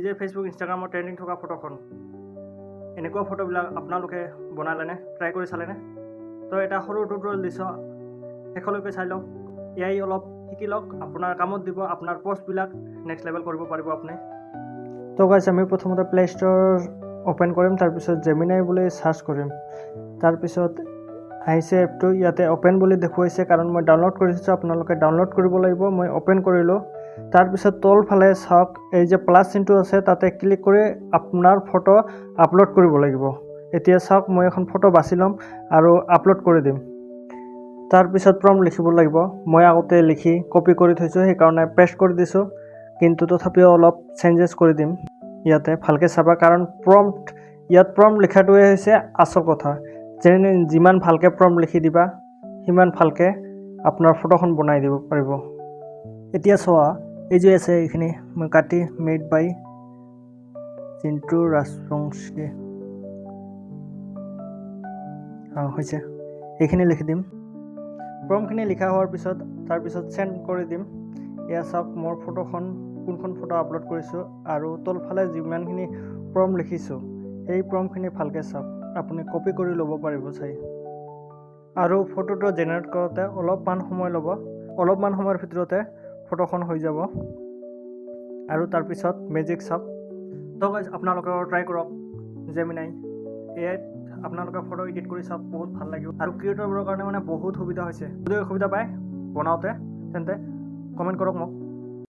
যে ফেচবুক ইনষ্টাগ্ৰামৰ ট্ৰেণ্ডিং থকা ফটোখন এনেকুৱা ফটোবিলাক আপোনালোকে বনালেনে ট্ৰাই কৰি চালেনে তো এটা সৰু টিউটৰিয়েল দিছোঁ শেষলৈকে চাই লওক এআই অলপ শিকি লওক আপোনাৰ কামত দিব আপোনাৰ পষ্টবিলাক নেক্সট লেভেল কৰিব পাৰিব আপুনি তো গাইছ আমি প্ৰথমতে প্লে ষ্ট'ৰ অ'পেন কৰিম তাৰপিছত জেমিনাই বুলি চাৰ্চ কৰিম তাৰপিছত আহিছে এপটো ইয়াতে অ'পেন বুলি দেখুৱাইছে কাৰণ মই ডাউনলোড কৰিছোঁ আপোনালোকে ডাউনলোড কৰিব লাগিব মই অ'পেন কৰিলোঁ তাৰপিছত তলফালে চাওক এই যে প্লাছ চিনটো আছে তাতে ক্লিক কৰি আপোনাৰ ফটো আপলোড কৰিব লাগিব এতিয়া চাওক মই এখন ফটো বাছি ল'ম আৰু আপলোড কৰি দিম তাৰপিছত প্ৰম্পট লিখিব লাগিব মই আগতে লিখি কপি কৰি থৈছোঁ সেইকাৰণে পেষ্ট কৰি দিছোঁ কিন্তু তথাপিও অলপ চেঞ্জেছ কৰি দিম ইয়াতে ভালকৈ চাবা কাৰণ ইয়াত প্ৰম্পট লিখাটোৱে হৈছে আচল কথা যিমান ভালকৈ প্ৰম্পট লিখি দিবা সিমান ভালকৈ আপোনাৰ ফটোখন বনাই দিব পাৰিব এতিয়া চোৱা এই যে আছে এইখিনি মই কাটি মেড বাই চিন্তু ৰাজবংশী হৈছে এইখিনি লিখি দিম প্ৰম্পটখিনি লিখা হোৱাৰ পিছত তাৰপিছত চেণ্ড কৰি দিম এয়া চাওক মোৰ ফটোখন কোনখন ফটো আপলোড কৰিছোঁ আৰু তলফালে যিমানখিনি প্ৰম্পট লিখিছোঁ সেই প্ৰম্পটখিনি ভালকৈ চাওক আপুনি কপি কৰি ল'ব পাৰিব চাই আৰু ফটোটো জেনেৰেট কৰোঁতে অলপমান সময় ল'ব অলপমান সময়ৰ ভিতৰতে ফটোখন হৈ যাব আৰু তাৰপিছত মেজিক চাওক তো গাইজ আপোনালোকে ট্ৰাই কৰক জেমিনাই এআইত আপোনালোকে ফটো এডিট কৰি চাওক বহুত ভাল লাগিব আৰু ক্ৰিয়েটৰবোৰৰ কাৰণে মানে বহুত সুবিধা হৈছে যদি অসুবিধা পায় বনাওঁতে তেন্তে কমেণ্ট কৰক মোক